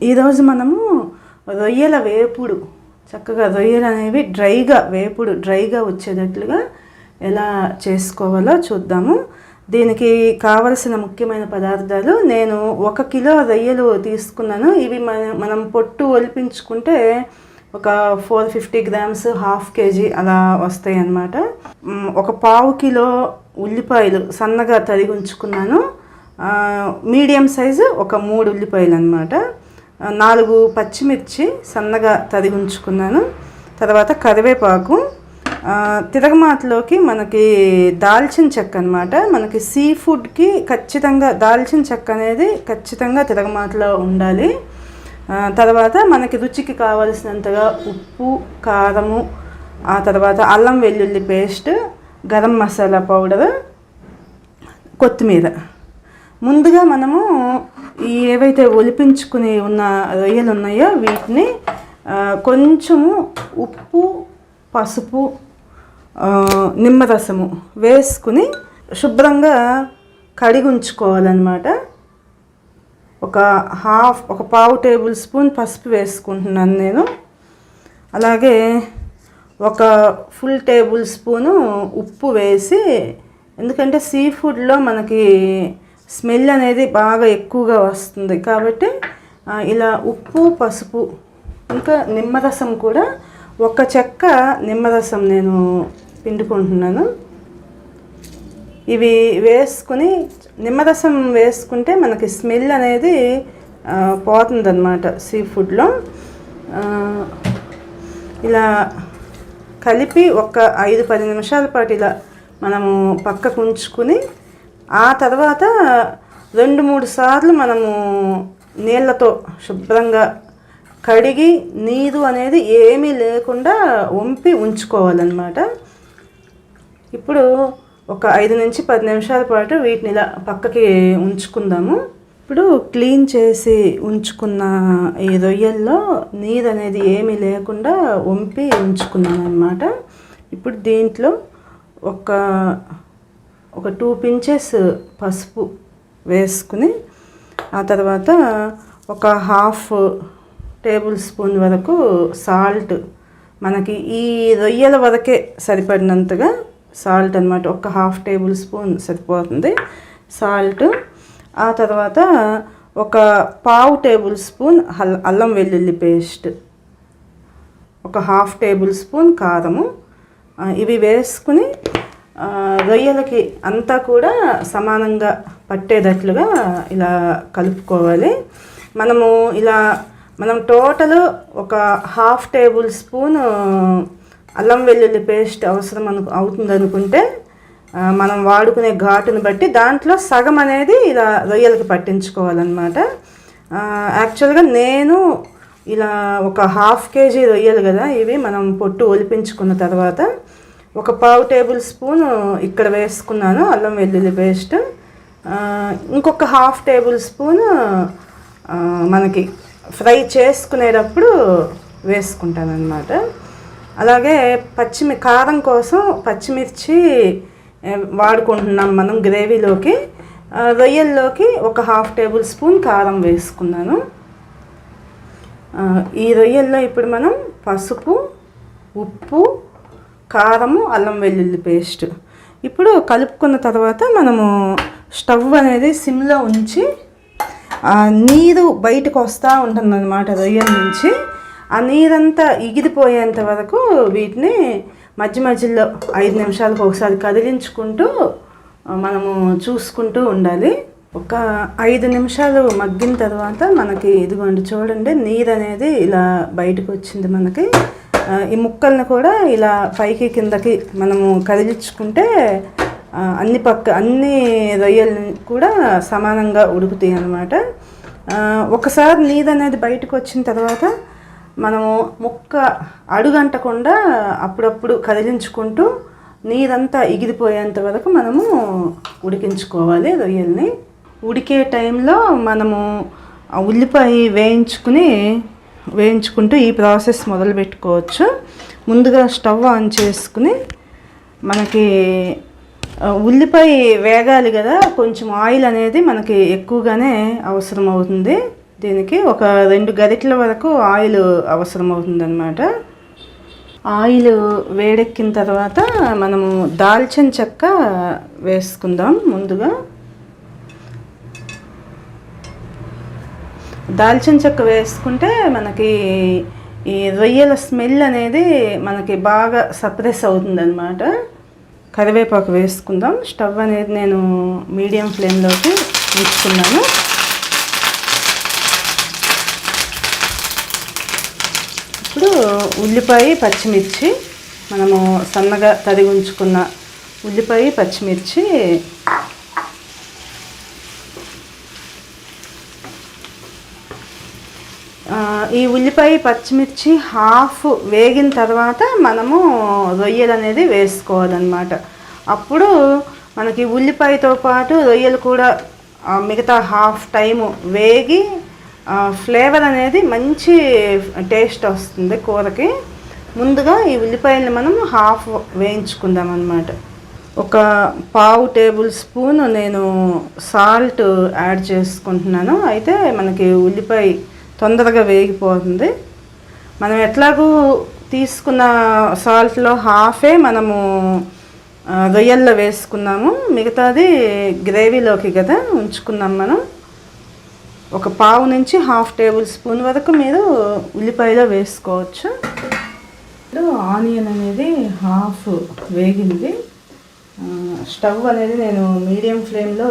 ఈరోజు మనము రొయ్యల వేపుడు, చక్కగా రొయ్యలు అనేవి డ్రైగా వచ్చేటట్లుగా ఎలా చేసుకోవాలో చూద్దాము. దీనికి కావలసిన ముఖ్యమైన పదార్థాలు, నేను 1 కిలో రొయ్యలు తీసుకున్నాను. ఇవి మనం పొట్టు ఒలిపించుకుంటే ఒక 450 గ్రామ్స్, 1/2 kg అలా వస్తాయి అన్నమాట. 1/4 కిలో ఉల్లిపాయలు సన్నగా తరిగి ఉంచుకున్నాను. మీడియం సైజు ఒక 3 ఉల్లిపాయలు అన్నమాట. 4 పచ్చిమిర్చి సన్నగా తరిగి ఉంచుకున్నాను. తర్వాత కరివేపాకు, తిరగమాతలోకి మనకి దాల్చిన చెక్క అన్నమాట. మనకి సీ ఫుడ్కి ఖచ్చితంగా దాల్చిన చెక్క అనేది ఖచ్చితంగా తిరగమాతలో ఉండాలి. తర్వాత మనకి రుచికి కావలసినంతగా ఉప్పు, కారము, ఆ తర్వాత అల్లం వెల్లుల్లి పేస్ట్, గరం మసాలా పౌడర్, కొత్తిమీర. ముందుగా మనము ఏవైతే ఒలిపించుకుని ఉన్న రొయ్యలు ఉన్నాయో వీటిని కొంచెము ఉప్పు, పసుపు, నిమ్మరసము వేసుకుని శుభ్రంగా కడిగి ఉంచుకోవాలన్నమాట. ఒక 1/2 టేబుల్ స్పూన్ పసుపు వేసుకుంటున్నాను నేను. అలాగే ఒక ఫుల్ టేబుల్ స్పూను ఉప్పు వేసి, ఎందుకంటే సీ ఫుడ్లో మనకి స్మెల్ అనేది బాగా ఎక్కువగా వస్తుంది కాబట్టి ఇలా ఉప్పు, పసుపు, ఇంకా నిమ్మరసం కూడా 1 చెక్క నిమ్మరసం నేను పిండుకుంటున్నాను. ఇవి వేసుకుని, నిమ్మరసం వేసుకుంటే మనకి స్మెల్ అనేది పోతుందన్నమాట సీ ఫుడ్లో. ఇలా కలిపి ఒక 5-10 నిమిషాల పాటు ఇలా మనము పక్కకు ఉంచుకుని, ఆ తర్వాత 2-3 సార్లు మనము నీళ్ళతో శుభ్రంగా కడిగి నీరు అనేది ఏమీ లేకుండా వంపి ఉంచుకోవాలన్నమాట. ఇప్పుడు ఒక 5-10 నిమిషాల పాటు వీటిని ఇలా పక్కకి ఉంచుకుందాము. ఇప్పుడు క్లీన్ చేసి ఉంచుకున్న ఈ రొయ్యల్లో నీరు అనేది ఏమీ లేకుండా వంపి ఉంచుకున్నాను అన్నమాట. ఇప్పుడు దీంట్లో ఒక 2 pinches పసుపు వేసుకుని, ఆ తర్వాత ఒక 1/2 టేబుల్ స్పూన్ వరకు సాల్ట్, మనకి ఈ రొయ్యల వరకే సరిపడినంతగా సాల్ట్ అన్నమాట. ఒక 1/2 టేబుల్ స్పూన్ సరిపోతుంది సాల్ట్. ఆ తర్వాత ఒక 1/2 టేబుల్ స్పూన్ అల్లం వెల్లుల్లి పేస్ట్, ఒక 1/2 టేబుల్ స్పూన్ కారము. ఇవి వేసుకుని రొయ్యలకి అంతా కూడా సమానంగా పట్టేటట్లుగా ఇలా కలుపుకోవాలి. మనం టోటల్ ఒక 1/2 టేబుల్ స్పూన్ అల్లం వెల్లుల్లి పేస్ట్ అవసరం అవుతుంది అనుకుంటే, మనం వాడుకునే ఘాటుని బట్టి దాంట్లో సగం అనేది ఇలా రొయ్యలకి పట్టించుకోవాలన్నమాట. యాక్చువల్గా నేను ఇలా ఒక 1/2 kg రొయ్యలు కదా ఇవి, మనం పొట్టు ఒలిపించుకున్న తర్వాత ఒక 1/4 టేబుల్ స్పూన్ ఇక్కడ వేసుకున్నాను అల్లం వెల్లుల్లి పేస్ట్. ఇంకొక 1/2 టేబుల్ స్పూన్ మనకి ఫ్రై చేసుకునేటప్పుడు వేసుకుంటాను అన్నమాట. అలాగే కారం కోసం పచ్చిమిర్చి వాడుకుంటున్నాం మనం గ్రేవీలోకి. రొయ్యల్లోకి ఒక 1/2 టేబుల్ స్పూన్ కారం వేసుకున్నాను. ఈ రొయ్యల్లో ఇప్పుడు మనం పసుపు, ఉప్పు, కారము, అల్లం వెల్లుల్లి పేస్ట్ ఇప్పుడు కలుపుకున్న తర్వాత మనము స్టవ్ అనేది సిమ్లో ఉంచి నీరు బయటకు వస్తూ ఉంటుందన్నమాట రొయ్యల నుంచి. ఆ నీరంతా ఎగిరిపోయేంత వరకు వీటిని మధ్యలో 5 నిమిషాలకు ఒకసారి కదిలించుకుంటూ మనము చూసుకుంటూ ఉండాలి. ఒక 5 నిమిషాలు మగ్గిన తర్వాత మనకి ఇదిగోండి చూడండి, నీరు అనేది ఇలా బయటకు వచ్చింది. మనకి ఈ ముక్కల్ని కూడా ఇలా పైకి కిందకి మనము కదిలించుకుంటే అన్ని రొయ్యల్ని కూడా సమానంగా ఉడుకుతాయి అన్నమాట. ఒకసారి నీరు అనేది బయటకు వచ్చిన తర్వాత మనము ముక్క అడుగంటకుండా అప్పుడప్పుడు కదిలించుకుంటూ నీరంతా ఎగిరిపోయేంత వరకు మనము ఉడికించుకోవాలి రొయ్యల్ని. ఉడికే టైంలో మనము ఉల్లిపాయ వేయించుకుంటూ ఈ ప్రాసెస్ మొదలు పెట్టుకోవచ్చు. ముందుగా స్టవ్ ఆన్ చేసుకుని, మనకి ఉల్లిపాయ వేగాలి కదా, కొంచెం ఆయిల్ అనేది మనకి ఎక్కువగానే అవసరం అవుతుంది. దీనికి ఒక 2 గరిటెల వరకు ఆయిల్ అవసరం అవుతుందన్నమాట. ఆయిల్ వేడెక్కిన తర్వాత మనము దాల్చిన చెక్క వేసుకుందాం. ముందుగా దాల్చిన చెక్క వేసుకుంటే మనకి ఈ రొయ్యల స్మెల్ అనేది మనకి బాగా సప్రెస్ అవుతుందన్నమాట. కరివేపాకు వేసుకుందాం. స్టవ్ అనేది నేను మీడియం ఫ్లేమ్లోకి ఉంచుకున్నాను. ఇప్పుడు ఉల్లిపాయ పచ్చిమిర్చి, మనము సన్నగా తరిగి ఉంచుకున్న ఉల్లిపాయ పచ్చిమిర్చి ఈ ఉల్లిపాయ పచ్చిమిర్చి హాఫ్ వేగిన తర్వాత మనము రొయ్యలు అనేది వేసుకోవాలన్నమాట. అప్పుడు మనకి ఉల్లిపాయతో పాటు రొయ్యలు కూడా మిగతా హాఫ్ టైము వేగి ఫ్లేవర్ అనేది మంచి టేస్ట్ వస్తుంది కూరకి. ముందుగా ఈ ఉల్లిపాయలు మనం హాఫ్ వేయించుకుందాం అన్నమాట. ఒక పావు టేబుల్ స్పూన్ నేను సాల్ట్ యాడ్ చేసుకుంటున్నాను. అయితే మనకి ఉల్లిపాయ తొందరగా వేగిపోతుంది. మనం ఎట్లాగూ తీసుకున్న సాల్ట్లో హాఫే మనము రొయ్యల్లో వేసుకున్నాము, మిగతాది గ్రేవీలోకి కదా ఉంచుకున్నాం. మనం ఒక పావు నుంచి హాఫ్ టేబుల్ స్పూన్ వరకు మీరు ఉల్లిపాయలో వేసుకోవచ్చు. ఇప్పుడు ఆనియన్ అనేది హాఫ్ వేగింది. స్టవ్ అనేది నేను మీడియం ఫ్లేమ్లో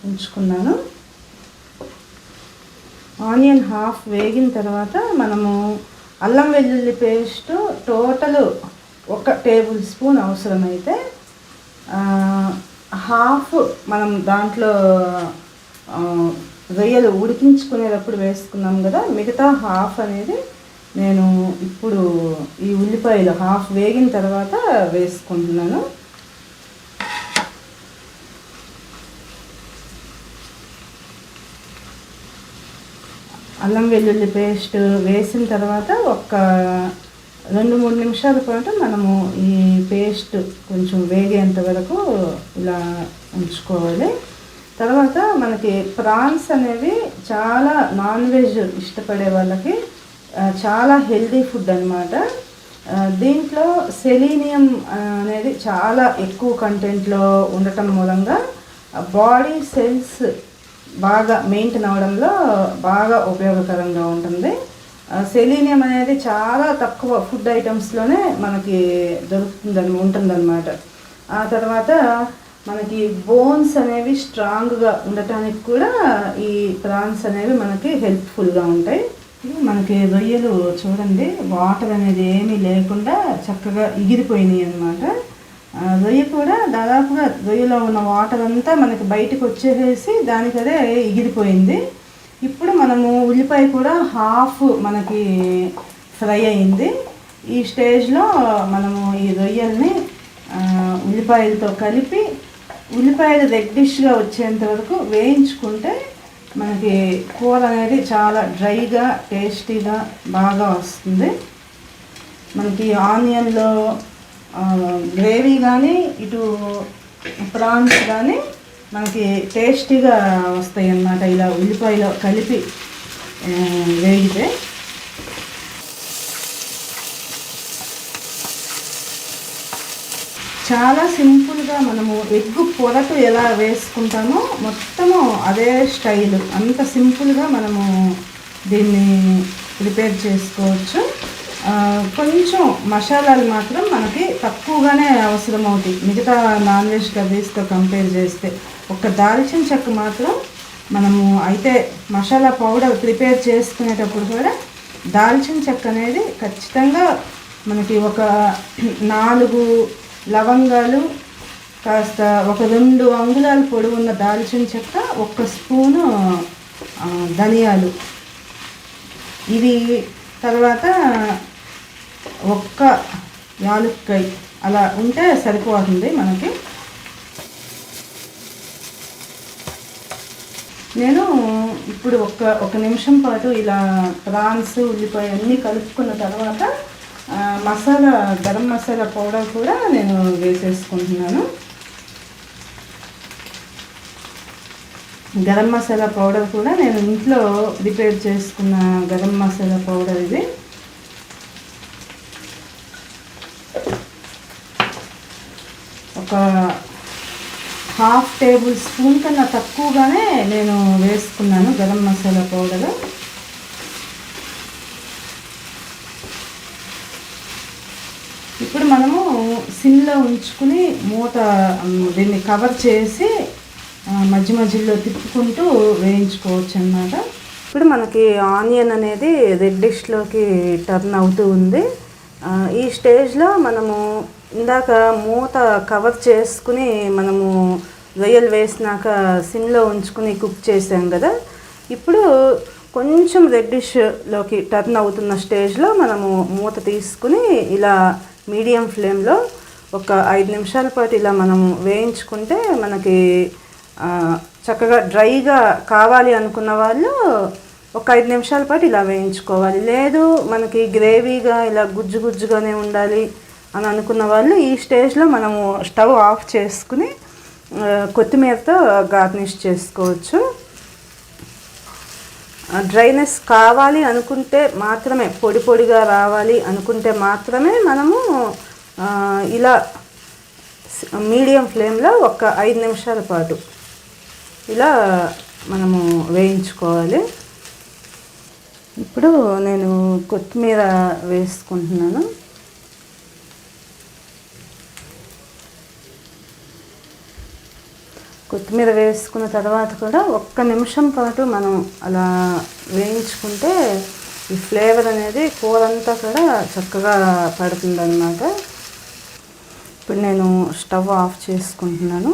ఉంచుకున్నాను. ఆనియన్ హాఫ్ వేగిన తర్వాత మనము అల్లం వెల్లుల్లి పేస్ట్ టోటల్ 1 టేబుల్ స్పూన్ అవసరమైతే హాఫ్ మనం దాంట్లో రొయ్యలు ఉడికించుకునేటప్పుడు వేసుకున్నాం కదా, మిగతా హాఫ్ అనేది నేను ఇప్పుడు ఈ ఉల్లిపాయలు హాఫ్ వేగిన తర్వాత వేసుకుంటున్నాను. అల్లం వెల్లుల్లి పేస్ట్ వేసిన తర్వాత ఒక 2-3 నిమిషాల పాటు మనము ఈ పేస్ట్ కొంచెం వేగేంత వరకు ఇలా ఉంచుకోవాలి. తర్వాత మనకి ప్రాన్స్ అనేవి చాలా నాన్ వెజ్ ఇష్టపడే వాళ్ళకి చాలా హెల్దీ ఫుడ్ అన్నమాట. దీంట్లో సెలీనియం అనేది చాలా ఎక్కువ కంటెంట్లో ఉండటం మూలంగా బాడీ సెల్స్ బాగా మెయింటైన్ అవ్వడంలో బాగా ఉపయోగకరంగా ఉంటుంది. సెలీనియం అనేది చాలా తక్కువ ఫుడ్ ఐటమ్స్లోనే మనకి ఉంటుందన్నమాట. ఆ తర్వాత మనకి బోన్స్ అనేవి స్ట్రాంగ్గా ఉండటానికి కూడా ఈ ప్రాన్స్ అనేవి మనకి హెల్ప్ఫుల్గా ఉంటాయి. మనకి రొయ్యలు చూడండి, వాటర్ అనేది ఏమీ లేకుండా చక్కగా ఎగిరిపోయినాయి అన్నమాట. రొయ్య కూడా దాదాపుగా రొయ్యలో ఉన్న వాటర్ అంతా మనకి బయటకు వచ్చేసేసి దానికదే ఎగిరిపోయింది. ఇప్పుడు మనము ఉల్లిపాయ కూడా హాఫ్ మనకి ఫ్రై అయింది. ఈ స్టేజ్లో మనము ఈ రొయ్యల్ని ఉల్లిపాయలతో కలిపి ఉల్లిపాయలు రెడ్డిష్గా వచ్చేంత వరకు వేయించుకుంటే మనకి కూర అనేది చాలా డ్రైగా టేస్టీగా బాగా వస్తుంది. మనకి ఆనియన్లో గ్రేవీ కానీ ఇటు ప్రాన్స్ కానీ మనకి టేస్టీగా వస్తాయి అన్నమాట ఇలా ఉల్లిపాయలో కలిపి వేగితే. చాలా సింపుల్గా మనము ఎగ్ పొరటు ఎలా వేసుకుంటామో మొత్తము అదే స్టైల్, అంత సింపుల్గా మనము దీన్ని ప్రిపేర్ చేసుకోవచ్చు. కొంచెం మసాలాలు మాత్రం మనకి తక్కువగానే అవసరం అవుతాయి మిగతా నాన్ వెజ్ కర్రీస్తో కంపేర్ చేస్తే. ఒక దాల్చిన చెక్క మాత్రం మనము అయితే మసాలా పౌడర్ ప్రిపేర్ చేసుకునేటప్పుడు కూడా దాల్చిన చెక్క అనేది ఖచ్చితంగా మనకి ఒక 4 లవంగాలు, కాస్త ఒక 2 అంగుళాల పొడవున్న దాల్చిన చెక్క, 1 స్పూను ధనియాలు, ఇవి తర్వాత 1 యాలక్కాయ అలా ఉంటే సరిపోతుంది మనకి. నేను ఇప్పుడు ఒక నిమిషం పాటు ఇలా ప్రాన్స్ ఉల్లిపాయ అన్నీ కలుపుకున్న తర్వాత గరం మసాలా పౌడర్ కూడా నేను వేసేసుకుంటున్నాను. గరం మసాలా పౌడర్ కూడా నేను ఇంట్లో ప్రిపేర్ చేసుకున్న గరం మసాలా పౌడర్ ఇది. ఒక హాఫ్ టేబుల్ స్పూన్ కన్నా తక్కువగానే నేను వేసుకున్నాను గరం మసాలా పౌడర్. ఇప్పుడు మనము సిమ్లో ఉంచుకుని మూత దీన్ని కవర్ చేసి మధ్య మధ్యలో తిప్పుకుంటూ వేయించుకోవచ్చు అన్నమాట. ఇప్పుడు మనకి ఆనియన్ అనేది రెడ్డిష్లోకి టర్న్ అవుతూ ఉంది. ఈ స్టేజ్లో మనము ఇందాక మూత కవర్ చేసుకుని మనము రొయ్యలు వేసినాక సిమ్లో ఉంచుకుని కుక్ చేసాం కదా, ఇప్పుడు కొంచెం రెడ్డిష్లోకి టర్న్ అవుతున్న స్టేజ్లో మనము మూత తీసుకుని ఇలా మీడియం ఫ్లేమ్లో ఒక 5 నిమిషాల పాటు ఇలా మనం వేయించుకుంటే మనకి చక్కగా డ్రైగా కావాలి అనుకున్న వాళ్ళు ఒక 5 నిమిషాల పాటు ఇలా వేయించుకోవాలి. లేదు మనకి గ్రేవీగా ఇలా గుజ్జు గుజ్జుగానే ఉండాలి అని అనుకున్న వాళ్ళు ఈ స్టేజ్లో మనము స్టవ్ ఆఫ్ చేసుకుని కొత్తిమీరతో గార్నిష్ చేసుకోవచ్చు. డ్రైనెస్ కావాలి అనుకుంటే మాత్రమే, పొడి పొడిగా రావాలి అనుకుంటే మాత్రమే మనము ఇలా మీడియం ఫ్లేమ్లో ఒక 5 నిమిషాల పాటు ఇలా మనము వేయించుకోవాలి. ఇప్పుడు నేను కొత్తిమీర వేసుకుంటున్నాను. కొత్తిమీర వేసుకున్న తర్వాత కూడా 1 నిమిషం పాటు మనం అలా వేయించుకుంటే ఈ ఫ్లేవర్ అనేది కూర అంతా కూడా చక్కగా పడుతుందన్నమాట. ఇప్పుడు నేను స్టవ్ ఆఫ్ చేసుకుంటున్నాను.